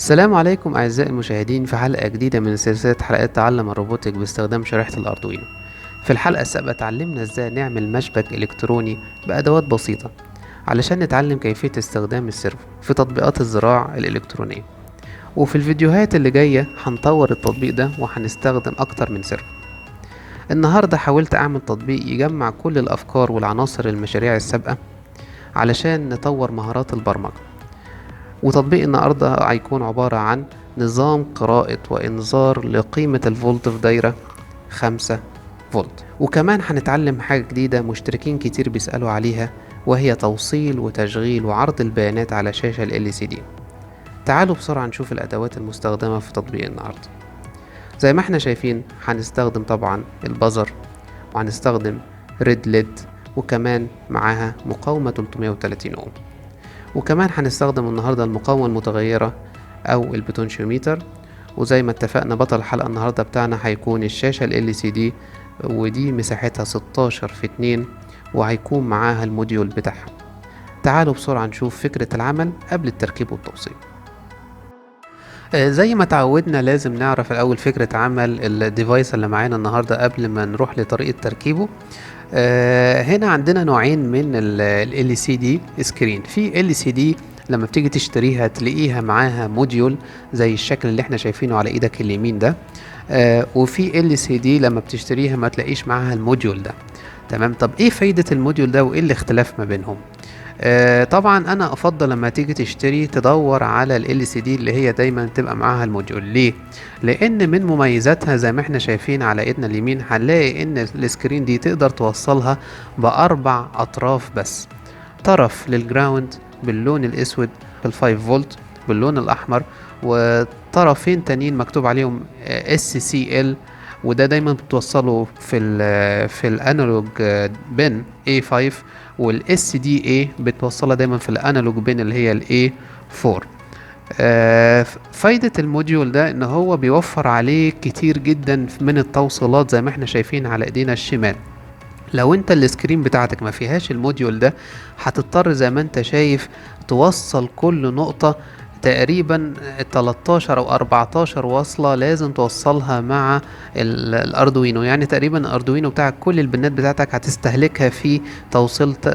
السلام عليكم أعزائي المشاهدين في حلقة جديدة من سلسلة حلقات تعلم الروبوتك باستخدام شريحة الأردوينو. في الحلقة السابقة اتعلمنا ازاي نعمل مشبك إلكتروني بأدوات بسيطة علشان نتعلم كيفية استخدام السيرفو في تطبيقات الزراعة الإلكترونية. وفي الفيديوهات اللي جاية هنطور التطبيق ده وهنستخدم أكتر من سيرفو. النهاردة حاولت أعمل تطبيق يجمع كل الأفكار والعناصر المشاريع السابقة علشان نطور مهارات البرمجة. وتطبيق النهاردة هيكون عبارة عن نظام قراءة وإنذار لقيمة الفولت في دايرة 5 فولت. وكمان هنتعلم حاجة جديدة مشتركين كتير بيسألوا عليها، وهي توصيل وتشغيل وعرض البيانات على شاشة ال LCD. تعالوا بسرعة نشوف الأدوات المستخدمة في تطبيق النهاردة. زي ما احنا شايفين هنستخدم طبعا البزر، وهنستخدم ريد ليد، وكمان معاها مقاومة 330 أوم. وكمان هنستخدم النهاردة المقاومة المتغيرة أو البوتنشيوميتر. وزي ما اتفقنا بطل الحلقة النهاردة بتاعنا هيكون الشاشة ال LCD، ودي مساحتها 16 في 2، وهيكون معاها الموديول بتاعها. تعالوا بسرعة نشوف فكرة العمل قبل التركيب والتوصيل. زي ما تعودنا لازم نعرف الأول فكرة عمل الديفايس اللي معانا النهاردة قبل ما نروح لطريقة تركيبه. هنا عندنا نوعين من ال LCD سكرين. في LCD لما بتيجي تشتريها تلاقيها معاها موديول زي الشكل اللي احنا شايفينه على ايدك اليمين ده. وفي LCD لما بتشتريها ما تلاقيش معاها الموديول ده. تمام، طب ايه فايدة الموديول ده وايه الاختلاف ما بينهم؟ طبعا انا افضل لما تيجي تشتري تدور على ال LCD اللي هي دايما تبقى معاها الموديول. ليه؟ لان من مميزاتها زي ما احنا شايفين على ايدنا اليمين هنلاقي ان السكرين دي تقدر توصلها باربع اطراف بس. طرف للجراوند باللون الاسود بال5 فولت باللون الاحمر، وطرفين تانيين مكتوب عليهم SCL، وده دايما بتوصله في الانالوج بن A5، والاس دي اي بتوصلها دايما في الانالوج بين اللي هي الاي 4. فايدة الموديول ده ان هو بيوفر عليك كتير جدا من التوصيلات زي ما احنا شايفين على ايدينا الشمال. لو انت السكرين بتاعتك ما فيهاش الموديول ده هتضطر زي ما انت شايف توصل كل نقطة تقريبا 13 او 14 وصلة لازم توصلها مع الاردوينو. يعني تقريبا الاردوينو بتاعك كل البنات بتاعتك هتستهلكها في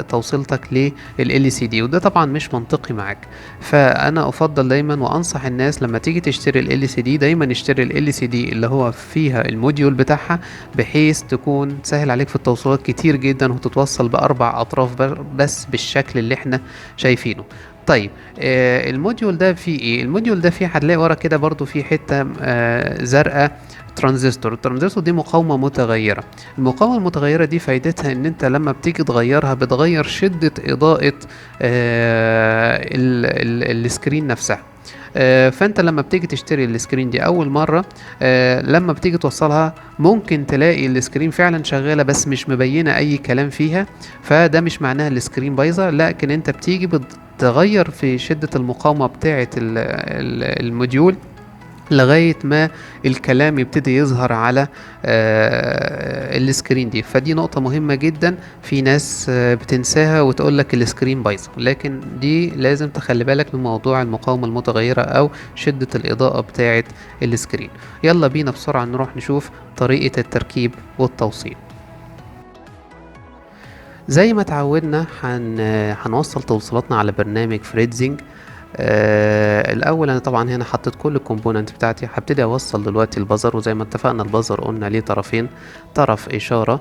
توصيلتك لل LCD، وده طبعا مش منطقي معاك. فانا افضل دايما وانصح الناس لما تيجي تشتري ال LCD دايما اشتري ال LCD اللي هو فيها الموديول بتاعها، بحيث تكون سهل عليك في التوصيلات كتير جدا وتتوصل باربع اطراف بس بالشكل اللي احنا شايفينه. طيب، الموديول ده فيه ايه؟ الموديول ده فيه هتلاقي ورا كده برضو فيه حته زرقاء ترانزستور. الترانزستور دي مقاومه متغيره. المقاومه المتغيره دي فايدتها ان انت لما بتيجي تغيرها بتغير شده اضاءه السكرين نفسها. فانت لما بتيجي تشتري السكرين دي اول مره، لما بتيجي توصلها ممكن تلاقي السكرين فعلا شغاله بس مش مبينه اي كلام فيها. فده مش معناها السكرين بايظه، لكن انت بتيجي بتغير في شده المقاومه بتاعه الموديول لغاية ما الكلام يبتدي يظهر على السكرين دي. فدي نقطة مهمة جدا، في ناس بتنساها وتقول لك السكرين بايظة، لكن دي لازم تخلي بالك من موضوع المقاومة المتغيرة أو شدة الإضاءة بتاعة السكرين. يلا بينا بسرعة نروح نشوف طريقة التركيب والتوصيل. زي ما تعودنا هنوصل توصيلاتنا على برنامج فريتزنج. الاول انا طبعا هنا حطيت كل الكومبوننت بتاعتي. هبتدي اوصل دلوقتي البزر، وزي ما اتفقنا البزر قلنا ليه طرفين، طرف اشاره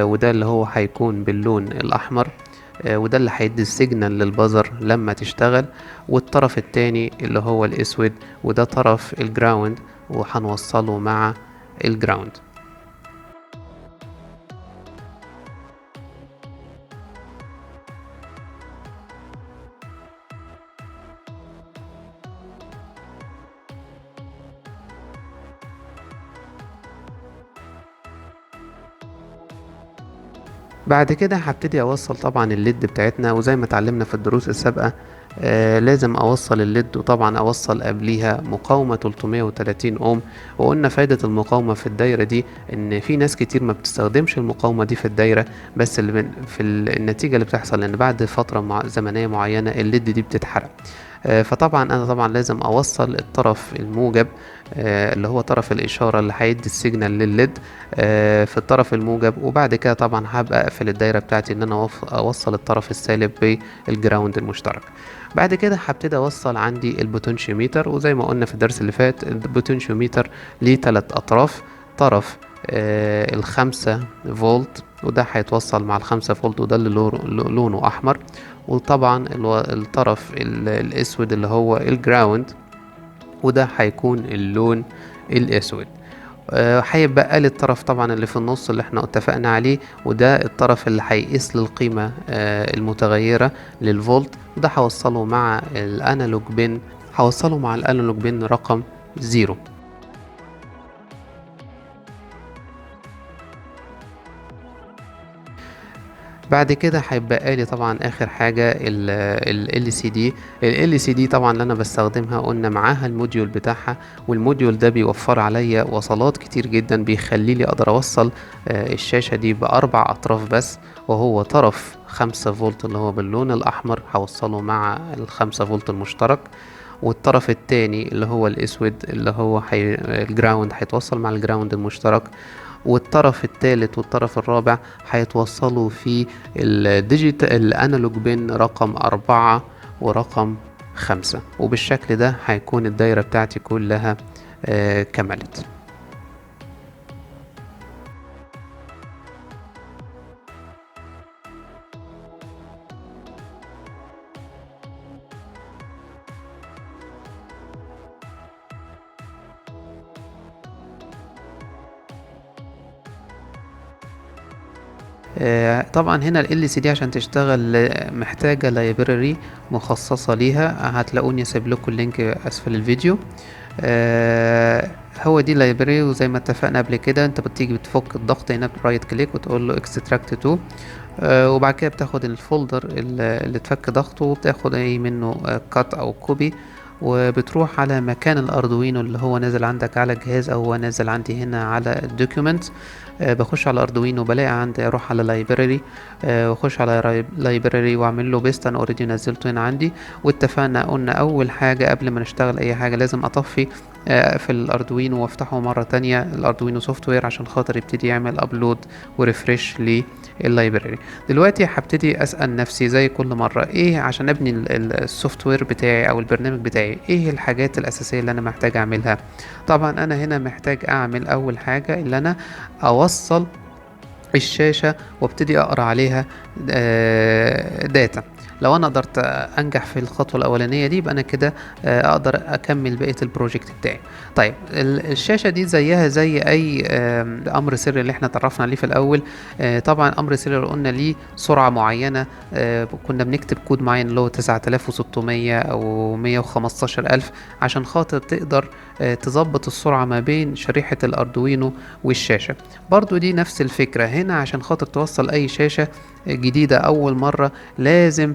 وده اللي هو هيكون باللون الاحمر، وده اللي هيدي السيجنال للبزر لما تشتغل، والطرف التاني اللي هو الاسود وده طرف الجراوند وهنوصله مع الجراوند. بعد كده هبتدي اوصل طبعا الليد بتاعتنا، وزي ما اتعلمنا في الدروس السابقة لازم اوصل الليد، وطبعا اوصل قبليها مقاومة 330 اوم. وقلنا فايدة المقاومة في الدايرة دي ان في ناس كتير ما بتستخدمش المقاومة دي في الدايرة، بس النتيجة اللي بتحصل ان بعد فترة زمنية معينة الليد دي بتتحرق. فطبعا انا طبعا لازم اوصل الطرف الموجب اللي هو طرف الاشاره اللي هيدي السيجنال للليد في الطرف الموجب، وبعد كده طبعا هبقى اقفل الدايره بتاعتي ان انا اوصل الطرف السالب بالجراوند المشترك. بعد كده هبتدي اوصل عندي البوتنشيوميتر، وزي ما قلنا في الدرس اللي فات البوتنشيوميتر ليه 3 اطراف. طرف الخمسة فولت، وده هيتوصل مع الخمسة فولت، وده اللي لونه احمر. وطبعا الطرف الاسود اللي هو الجراوند، وده هيكون اللون الاسود. هيبقى لي الطرف طبعا اللي في النص اللي احنا اتفقنا عليه، وده الطرف اللي هيقيس للقيمة المتغيرة للفولت، وده هوصله مع الانالوج بين رقم 0. بعد كده هيبقى لي طبعا اخر حاجه ال LCD. ال LCD طبعا اللي انا بستخدمها قلنا معاها الموديول بتاعها، والموديول ده بيوفر عليا وصلات كتير جدا، بيخلي لي اقدر اوصل الشاشه دي باربع اطراف بس. وهو طرف 5 فولت اللي هو باللون الاحمر هوصله مع ال5 فولت المشترك، والطرف التاني اللي هو الاسود اللي هو الجراوند هيتوصل مع الجراوند المشترك، والطرف الثالث والطرف الرابع هيتوصلوا في الديجيتال الانالوج بين رقم 4 ورقم 5. وبالشكل ده هيكون الدايرة بتاعتي كلها كملت. طبعا هنا ال LCD عشان تشتغل محتاجة لايبراري مخصصة ليها، هتلاقوني سايب لكم اللينك اسفل الفيديو. هو دي لايبراري، وزي ما اتفقنا قبل كده انت بتيجي بتفك الضغط هنا برايت كليك وتقول له اكستراكت تو، وبعد كده بتاخد الفولدر اللي تفك ضغطه، وبتاخد اي منه كات او كوبي، وبتروح على مكان الاردوينو اللي هو نازل عندك على الجهاز، او هو نازل عندي هنا على الدوكيومنت. بخش على الاردوينو بلاقي عندي، اروح على لايبراري واخش على لايبراري واعمل له بيست. انا اوريدي نزلته هنا عندي. واتفقنا قلنا اول حاجه قبل ما نشتغل اي حاجه لازم اطفي اقفل الاردوينو وافتحه مره تانية الاردوينو سوفت وير عشان خاطر يبتدي يعمل ابلود وريفريش لللايبراري. دلوقتي هبتدي اسال نفسي زي كل مره، ايه عشان ابني السوفت وير بتاعي او البرنامج بتاعي، ايه الحاجات الاساسيه اللي انا محتاج اعملها؟ طبعا انا هنا محتاج اعمل اول حاجه اللي انا اوصل الشاشة وابتدي اقرا عليها داتا. لو انا قدرت انجح في الخطوة الاولانية دي يبقى انا كده اقدر اكمل بقية البروجكت بتاعي. طيب الشاشة دي زيها زي اي امر سري اللي احنا اتعرفنا عليه في الاول. طبعا امر سري قلنا ليه سرعة معينة، كنا بنكتب كود معين اللي هو 9600 او 115000 عشان خاطر تقدر تظبط السرعة ما بين شريحة الاردوينو والشاشة. برضو دي نفس الفكرة هنا، عشان خاطر توصل اي شاشة جديدة اول مرة لازم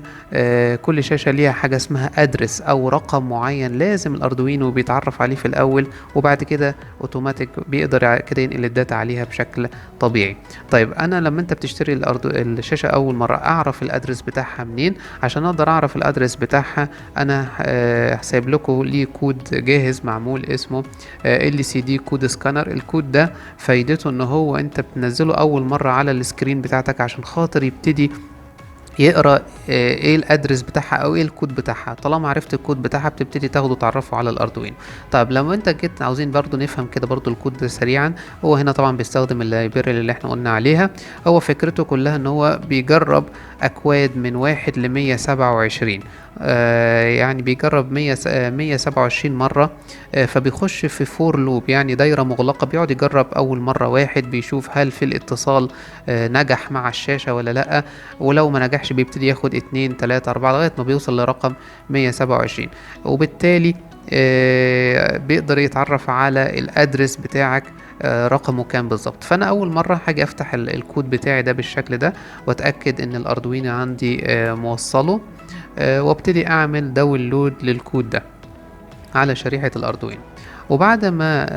كل شاشة ليها حاجة اسمها ادرس او رقم معين لازم الاردوينو بيتعرف عليه في الاول، وبعد كده اوتوماتيك بيقدر كده ينقل الداتا عليها بشكل طبيعي. طيب انا لما انت بتشتري الشاشة اول مرة اعرف الادرس بتاعها منين؟ عشان اقدر اعرف الادرس بتاعها انا هسيب لكم ليه كود جاهز معمول اسمه LCD كود سكانر. الكود ده فايدته ان هو انت بتنزله اول مرة على السكرين بتاعتك عشان خاطر يبتدي يقرا ايه الادرس بتاعها او ايه الكود بتاعها. طالما عرفت الكود بتاعها بتبتدي تاخده تعرفه على الاردوينو. طيب لما انت جيت عاوزين برضو نفهم كده برضو الكود ده سريعا، هو هنا طبعا بيستخدم اللايبراري اللي احنا قلنا عليها. هو فكرته كلها ان هو بيجرب اكواد من 1 ل 127، يعني بيجرب 127 مرة. فبيخش في فور لوب يعني دايرة مغلقة، بيقعد يجرب أول مرة واحد بيشوف هل في الاتصال نجح مع الشاشة ولا لأ، ولو ما نجحش بيبتدي ياخد 2 3 4 لغاية ما بيوصل لرقم 127، وبالتالي بيقدر يتعرف على الادرس بتاعك رقمه كام بالظبط. فانا اول مره هاجي افتح الكود بتاعي ده بالشكل ده واتاكد ان الاردوينو عندي موصله، وابتدي اعمل داونلود للكود ده على شريحة الاردوينو. وبعد ما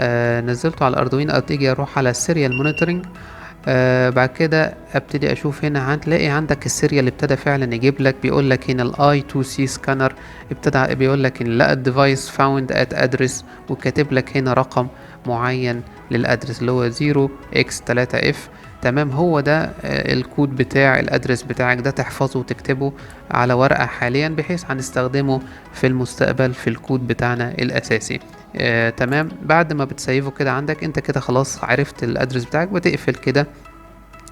نزلته على الاردوينو ابتدي اروح على السيريال مونيتورنج. بعد كده ابتدي اشوف هنا، هتلاقي عندك السيريال اللي ابتدى فعلا يجيب لك، بيقول لك هنا الاي 2 سي سكانر ابتدى بيقول لك ان لا الديفايس فاوند ات ادرس، وكاتب لك هنا رقم معين للادرس اللي هو 0x3f. تمام، هو ده الكود بتاع الادرس بتاعك ده، تحفظه وتكتبه على ورقة حاليا بحيث هنستخدمه في المستقبل في الكود بتاعنا الاساسي. تمام، بعد ما بتسيفه كده عندك انت كده خلاص عرفت الادرس بتاعك، بتقفل كده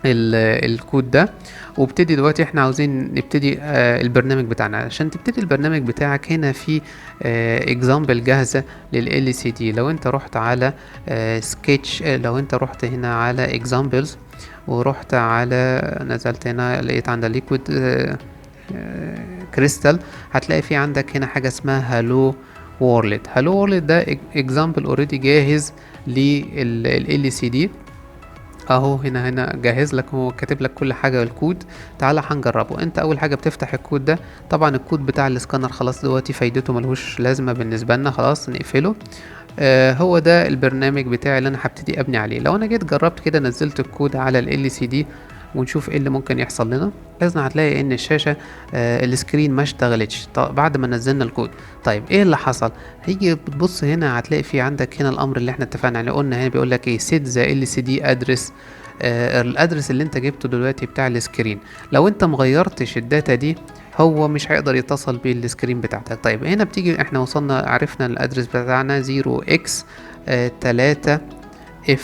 الكود ده. وابتدي دلوقتي احنا عاوزين نبتدي البرنامج بتاعنا. عشان تبتدي البرنامج بتاعك هنا في اكزامبل جاهزة لل LCD. لو انت رحت على سكتش، لو انت رحت هنا على اكزامبلز ورحت على نزلت هنا لقيت عند ليكويد كريستال، هتلاقي في عندك هنا حاجة اسمها هالو وورلد. هالو وورلد ده اكزامبل اوريدي جاهز لل LCD اهو. هنا جاهز لك، هو كاتب لك كل حاجه الكود. تعالى هنجربه. انت اول حاجه بتفتح الكود ده، طبعا الكود بتاع الاسكانر خلاص دلوقتي فايدته ملهوش لازمه بالنسبه لنا، خلاص نقفله. هو ده البرنامج بتاعي اللي انا هبتدي ابني عليه. لو انا جيت جربت كده نزلت الكود على ال LCD ونشوف ايه اللي ممكن يحصل لنا، لازم هتلاقي ان الشاشه السكرين ما اشتغلتش بعد ما نزلنا الكود. طيب ايه اللي حصل؟ هيجي بتبص هنا هتلاقي في عندك هنا الامر اللي احنا اتفقنا عليه، قلنا هنا بيقول لك ايه set the LCD address. الادرس اللي انت جبته دلوقتي بتاع السكرين، لو انت مغيرتش الداتا دي هو مش هيقدر يتصل بالسكرين بتاعتك. طيب هنا بتيجي احنا وصلنا عرفنا الادرس بتاعنا 0x3f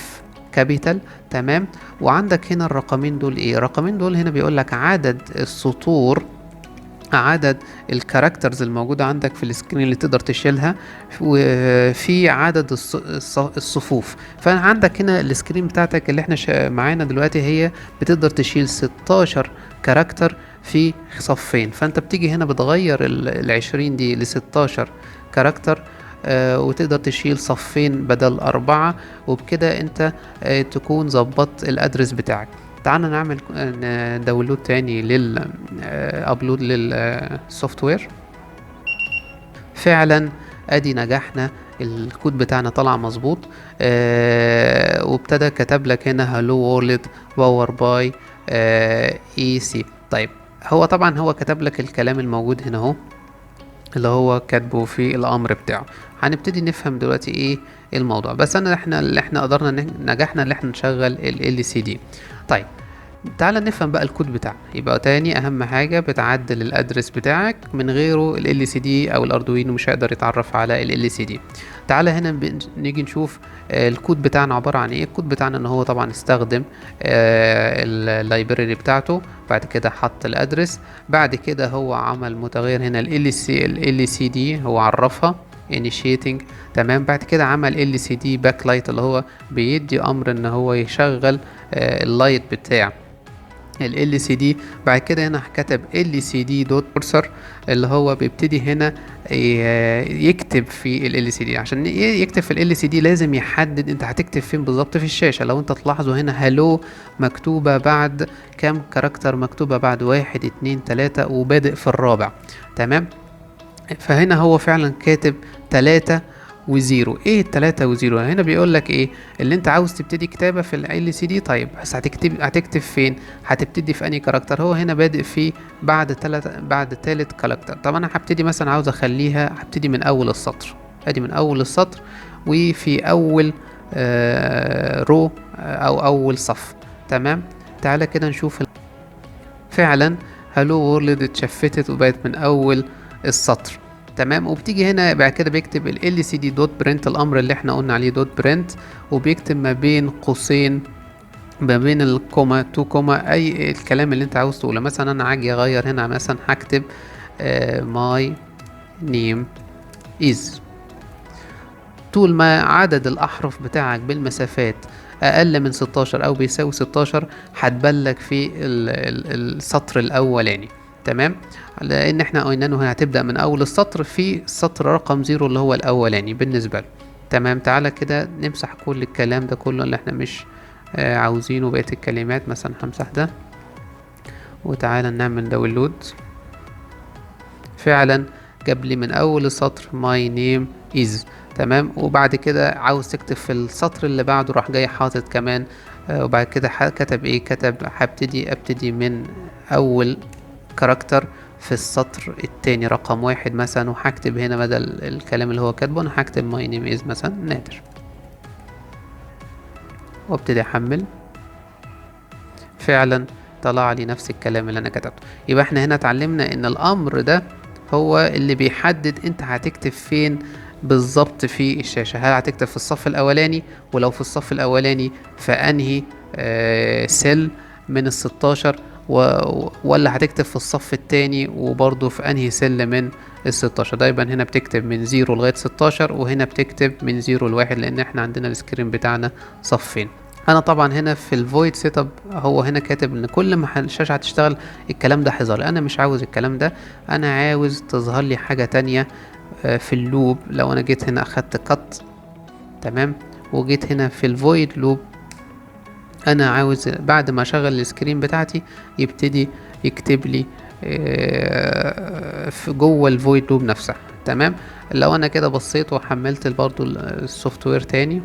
كابيتال. تمام، وعندك هنا الرقمين دول ايه؟ الرقمين دول هنا بيقول لك عدد السطور، عدد الكاركترز الموجودة عندك في السكرين اللي تقدر تشيلها، وفي عدد الصفوف. فعندك هنا السكرين بتاعتك اللي احنا معانا دلوقتي هي بتقدر تشيل 16 كاركتر في صفين. فانت بتيجي هنا بتغير ال20 دي ل16 كاركتر، وتقدر تشيل صفين بدل 4، وبكده انت تكون ظبطت الادرس بتاعك. تعالى نعمل داونلود تاني ابلود للسوفت وير. فعلا ادي نجحنا، الكود بتاعنا طلع مظبوط. وابتدى كتب لك هنا هالو وورلد باور باي اي سي. طيب هو طبعا هو كتب لك الكلام الموجود هنا اهو اللي هو كاتبه في الامر بتاعه. هنبتدي نفهم دلوقتي ايه الموضوع. بس اللي احنا قدرنا نجحنا اللي احنا نشغل ال LCD. طيب تعالى نفهم بقى الكود بتاعنا. يبقى تاني اهم حاجة بتعدل الادرس بتاعك، من غيره ال LCD او الاردوينو مش هيقدر يتعرف على ال LCD. تعالى هنا نيجي نشوف الكود بتاعنا عبارة عن ايه. الكود بتاعنا ان هو طبعا استخدم اللايبراري بتاعته، بعد كده حط الادرس، بعد كده هو عمل متغير هنا ال LCD هو عرفها initiating. تمام، بعد كده عمل LCD backlight اللي هو بيدي امر ان هو يشغل اللايت بتاع ال LCD. بعد كده هنا كتب LCD.cursor اللي هو بيبتدي هنا يكتب في ال LCD. عشان يكتب في ال LCD لازم يحدد انت هتكتب فين بالظبط في الشاشة. لو انت تلاحظوا هنا هالو مكتوبة بعد كام كاركتر؟ مكتوبة بعد 1 2 3 وبادئ في الرابع. تمام، فهنا هو فعلا كاتب 3 وزيرو. ايه التلاتة وزيرو؟ هنا بيقول لك ايه اللي انت عاوز تبتدي كتابة في ال LCD. طيب بس هتكتب فين؟ هتبتدي في انهي كاركتر؟ هو هنا بادئ في بعد تالت كاركتر. طب انا هبتدي مثلا عاوز اخليها هبتدي من اول السطر، ادي من اول السطر وفي اول رو او اول صف. تمام، تعالى كده نشوف. فعلا هالو وورلد اتشفتت وبقت من اول السطر. تمام، وبتيجي هنا بعد كده بيكتب ال LCD دوت برنت، الامر اللي احنا قلنا عليه دوت برنت، وبيكتب ما بين قوسين ما بين الكوما تو كوما اي الكلام اللي انت عاوز تقوله. مثلا انا هاجي اغير هنا، مثلا هكتب my name is. طول ما عدد الاحرف بتاعك بالمسافات اقل من 16 او بيساوي 16 هتبلغ في السطر الاولاني. تمام، لان احنا قلنا انه هتبدا من اول السطر في سطر رقم 0 اللي هو الاولاني بالنسبه له. تمام، تعالى كده نمسح كل الكلام ده كله اللي احنا مش عاوزينه، بقيه الكلمات مثلا همسح ده، وتعالى نعمل داونلود. فعلا جاب لي من اول السطر my name is. تمام، وبعد كده عاوز تكتب في السطر اللي بعده راح جاي حاطط كمان وبعد كده كتب ايه، كتب ابتدي من اول كاركتر في السطر التاني رقم 1 مثلا، وهكتب هنا بدل الكلام اللي هو كاتبه انا هكتب ماي نيم از مثلا نادر، وابتدي احمل. فعلا طلع لي نفس الكلام اللي انا كتبته. يبقى احنا هنا اتعلمنا ان الامر ده هو اللي بيحدد انت هتكتب فين بالظبط في الشاشة. هل هتكتب في الصف الاولاني، ولو في الصف الاولاني فانهي سيل من ال16، ولا هتكتب في الصف التاني وبرضه في انهي سيل من ال16. دايما هنا بتكتب من 0 لغاية 16، وهنا بتكتب من 0 ل1 لان احنا عندنا السكرين بتاعنا صفين. انا طبعا هنا في الفويد سيت اب هو هنا كاتب ان كل ما الشاشه هتشتغل الكلام ده هيظهر. انا مش عاوز الكلام ده، انا عاوز تظهر لي حاجه تانية في اللوب. لو انا جيت هنا اخدت قط، تمام، وجيت هنا في الفويد لوب، انا عاوز بعد ما اشغل السكرين بتاعتي يبتدي يكتب لي في جوه الفويد لوب نفسها. تمام. لو انا كده بصيت وحملت برضو السوفت وير تاني،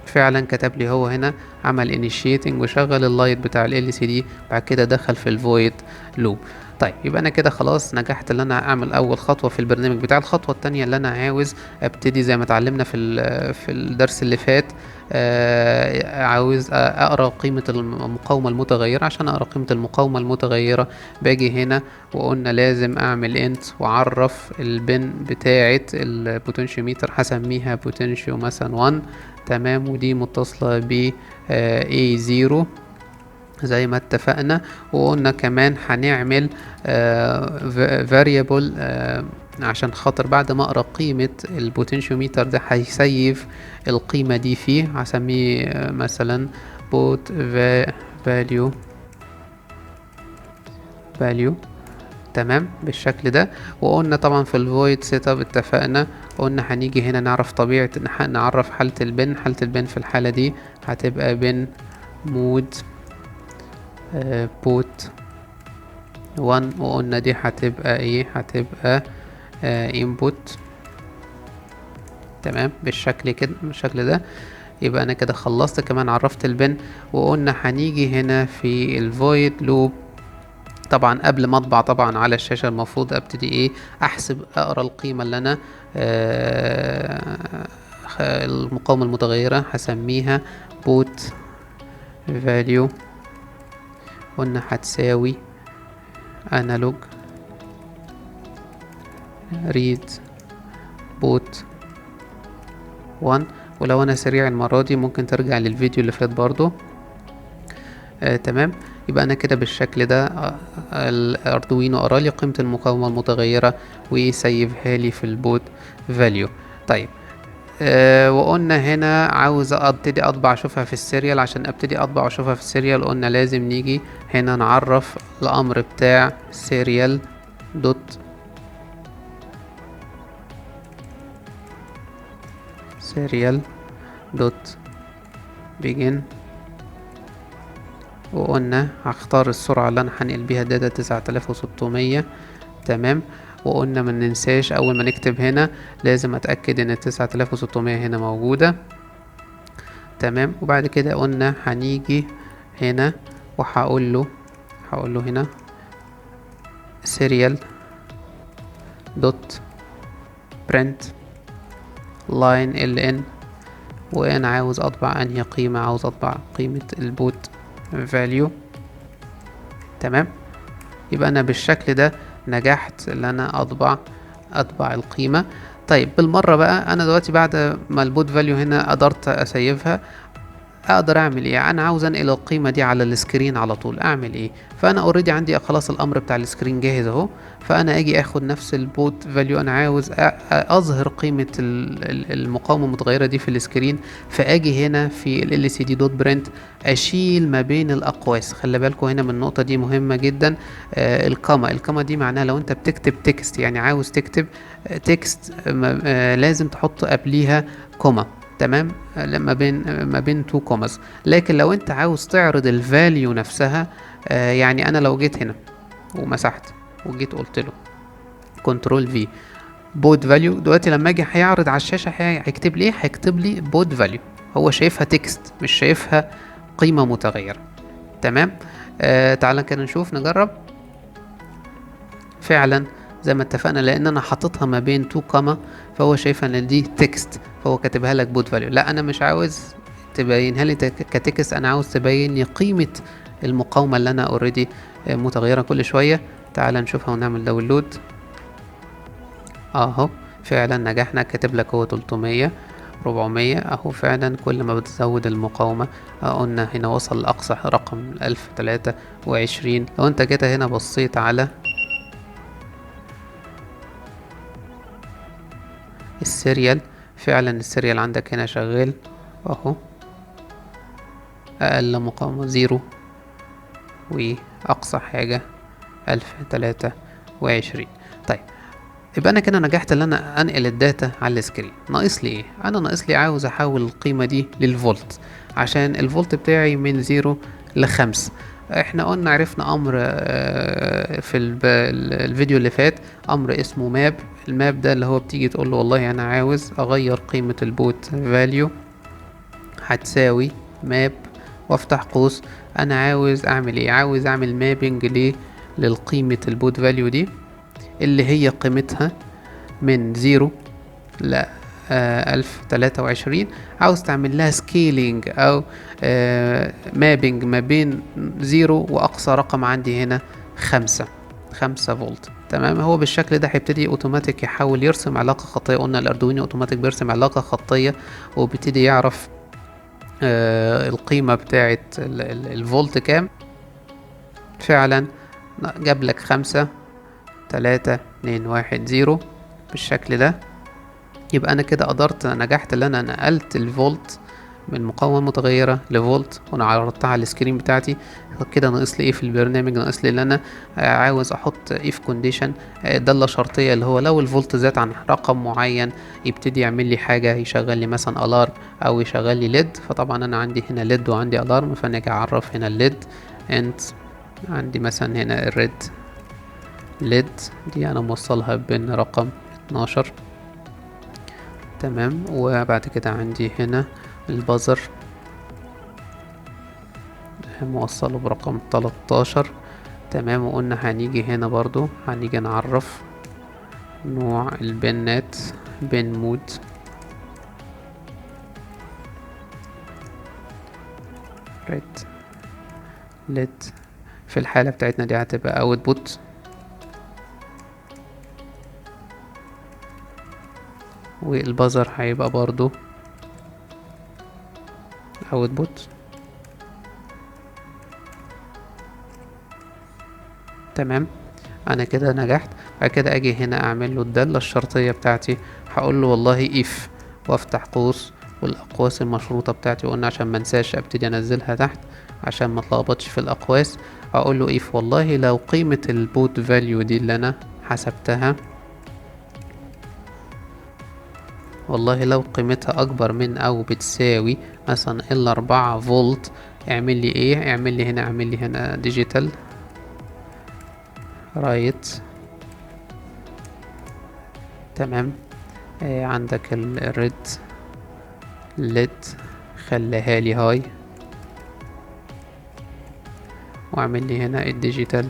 فعلا كتب لي هو هنا عمل انيشيتنج وشغل اللايت بتاع ال LCD، بعد كده دخل في الفويد لوب. طيب يبقى انا كده خلاص نجحت ان انا اعمل اول خطوه في البرنامج بتاع. الخطوه التانية اللي انا عاوز ابتدي زي ما اتعلمنا في الدرس اللي فات، عاوز اقرا قيمه المقاومه المتغيره. عشان اقرا قيمه المقاومه المتغيره باجي هنا وقلنا لازم اعمل انت واعرف البن بتاعه البوتنشيوميتر، هسميها بوتنشيو مثلا 1. تمام. ودي متصله ب A0 زي ما اتفقنا. وقلنا كمان هنعمل variable عشان خاطر بعد ما اقرا قيمة البوتنشيوميتر ده هيسيف القيمة دي فيه. هسميه مثلا بوت value. تمام بالشكل ده. وقلنا طبعا في الفويد سيت اب اتفقنا قلنا هنيجي هنا نعرف طبيعة، نعرف حالة البن. حالة البن في الحالة دي هتبقى بن مود بوت 1، وقلنا دي هتبقى ايه، هتبقى input. تمام بالشكل كده، بالشكل ده. يبقى انا كده خلصت، كمان عرفت البن. وقلنا هنيجي هنا في الفويد لوب. طبعا قبل ما اطبع طبعا على الشاشة المفروض ابتدي ايه، احسب اقرا القيمة اللي انا المقاومة المتغيرة هسميها بوت value. قلنا هتساوي انالوج ريد بوت 1. ولو انا سريع المرة دي ممكن ترجع للفيديو اللي فات برضو. تمام. يبقى انا كده بالشكل ده الاردوينو قرا لي قيمة المقاومة المتغيرة ويسيفها لي في البوت فاليو. طيب وقلنا هنا عاوز ابتدي اطبع اشوفها في السيريال. عشان ابتدي اطبع واشوفها في السيريال قلنا لازم نيجي هنا نعرف الامر بتاع سيريال دوت begin. وقلنا هختار السرعة اللي انا هنقل بيها الداتا 9600. تمام. وقلنا ما ننساش اول ما نكتب هنا لازم اتأكد ان 9600 هنا موجودة. تمام. وبعد كده قلنا هنيجي هنا وهقول له هنا serial دوت print line ln. وانا عاوز اطبع انهي قيمة، عاوز اطبع قيمة البوت value. تمام. يبقى انا بالشكل ده نجحت ان انا اطبع القيمة. طيب بالمرة بقى انا دلوقتي بعد ما البوت فاليو هنا قدرت اسيفها، اقدر اعمل ايه؟ انا عاوز انقل القيمه دي على السكرين على طول، اعمل ايه؟ فانا اوريدي عندي خلاص الامر بتاع السكرين جاهز اهو. فانا اجي اخد نفس البوت فاليو، انا عاوز اظهر قيمه المقاومه المتغيره دي في السكرين. فاجي هنا في ال LCD دوت برنت اشيل ما بين الاقواس. خلي بالكم هنا من النقطه دي مهمه جدا. الكاما دي معناها لو انت بتكتب تكست، يعني عاوز تكتب تكست لازم تحط قبليها كوما. تمام. ما بين تو كوماز. لكن لو انت عاوز تعرض الفاليو نفسها، يعني انا لو جيت هنا ومسحت وجيت قلت له كنترول في بوت فاليو، دلوقتي لما اجي هيعرض على الشاشه هيكتب لي بوت فاليو. هو شايفها تكست، مش شايفها قيمة متغيرة. تمام. تعالى كده نشوف نجرب. فعلا زي ما اتفقنا، لان انا حاططها ما بين تو كاما، فهو شايفها ان دي تكست، فهو كاتبها لك بوت فاليو. لا، انا مش عاوز تبينها لي كتكست، انا عاوز تبين لي قيمة المقاومة اللي انا اوريدي متغيرة كل شوية. تعال نشوفها ونعمل داونلود. اهو فعلا نجحنا، كاتب لك هو 300 400 اهو. فعلا كل ما بتزود المقاومة، قلنا هنا وصل لأقصى رقم 1023. لو انت كده هنا بصيت على السيريال، فعلا السيريال عندك هنا شغال اهو، اقل مقاومة 0 واقصى حاجة 1023. طيب، يبقى انا كده نجحت ان انا انقل الداتا على السكرين. ناقص لي ايه؟ انا ناقص لي عاوز احول القيمة دي للفولت، عشان الفولت بتاعي من 0 ل5. احنا قلنا عرفنا امر في الفيديو اللي فات، امر اسمه ماب. الماب ده اللي هو بتيجي تقول له والله انا عاوز اغير قيمة البوت فاليو، هتساوي ماب وافتح قوس. انا عاوز اعمل ايه؟ عاوز اعمل مابنج للقيمة البوت فاليو دي، اللي هي قيمتها من 0 ل 1023. عاوز تعمل لها سكيلينج او مابنج ما بين 0 واقصى رقم عندي هنا 5 فولت. تمام. هو بالشكل ده هيبتدي اوتوماتيك يحاول يرسم علاقة خطية. قلنا الاردوينو اوتوماتيك بيرسم علاقة خطية، وبيبتدي يعرف القيمة بتاعت الفولت كام. فعلا جاب لك 53210 بالشكل ده. يبقى انا كده قدرت، نجحت ان انا نقلت الفولت من مقاومة متغيرة لفولت، وانا عرضتها على السكرين بتاعتي. كده ناقص لي ايه في البرنامج؟ ناقص لي ان انا عاوز احط اف كونديشن، دالة شرطية، اللي هو لو الفولت زاد عن رقم معين يبتدي يعمل لي حاجة، يشغل لي مثلا الارم او يشغل لي ليد. فطبعا انا عندي هنا ليد وعندي الارم، فانا اجي اعرف هنا الليد انت. عندي مثلا هنا الريد ليد دي انا موصلها بين رقم 12. تمام. وبعد كده عندي هنا البازر موصله برقم 13. تمام. وقلنا هنيجي هنا برضو هنيجي نعرف نوع البنات، بن مود. ريد ليد في الحالة بتاعتنا دي هتبقى اوتبوت، والبازر هيبقى برضو اوتبوت. تمام. انا كده نجحت. بعد كده اجي هنا اعمل له الدالة الشرطية بتاعتي، هقول له والله اف وافتح قوس والاقواس المشروطة بتاعتي. وقلنا عشان ما انساش ابتدي انزلها تحت عشان ما اتلخبطش في الاقواس. اقول له اف والله لو قيمة البوت فاليو دي اللي انا حسبتها، والله لو قيمتها اكبر من او بتساوي مثلا ال4 فولت، اعمل لي ايه؟ اعمل لي هنا ديجيتال رايت. تمام. عندك الريد ليد خليها لي هاي، واعمل لي هنا الديجيتال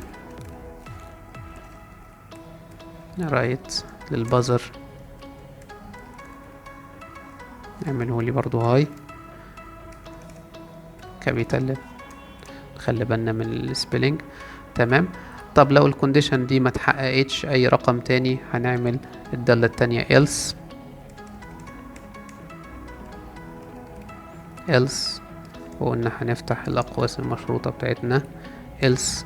رايت للبازر، اعمله لي برضو هاي كابيتال. خلي بالنا من السبيلنج. تمام. طب لو الكونديشن دي ما تحققتش اي رقم تاني، هنعمل الدالة التانية else. وقلنا هنفتح الاقواس المشروطة بتاعتنا else.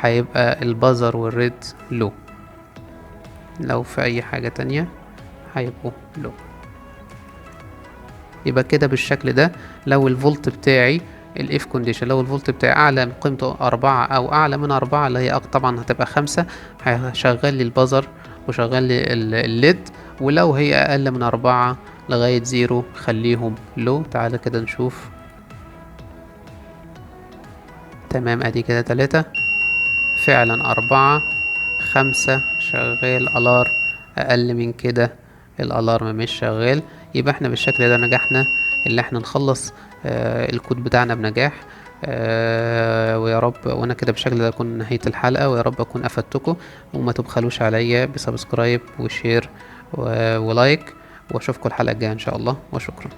هيبقى البازر والريد لو، لو في اي حاجة تانية هيبقوا لو. يبقى كده بالشكل ده لو الفولت بتاعي الاف كونديشن، لو الفولت بتاعي اعلى من قيمته 4 او اعلى من 4 اللي هي طبعا هتبقى 5، هشغل لي البازر وشغل لي الليد. ولو هي اقل من 4 لغاية 0 خليهم لو. تعالى كده نشوف. تمام. ادي كده 3، فعلا 4، 5 شغال الارم، اقل من كده الالارم مش شغال. يبقى احنا بالشكل ده نجحنا اللي احنا نخلص الكود بتاعنا بنجاح. ويا رب، وانا كده بشكل ده اكون نهاية الحلقة، ويا رب اكون افدتكم، وما تبخلوش عليا بسبسكرايب وشير ولايك، واشوفكم الحلقة الجاية ان شاء الله، وشكرا.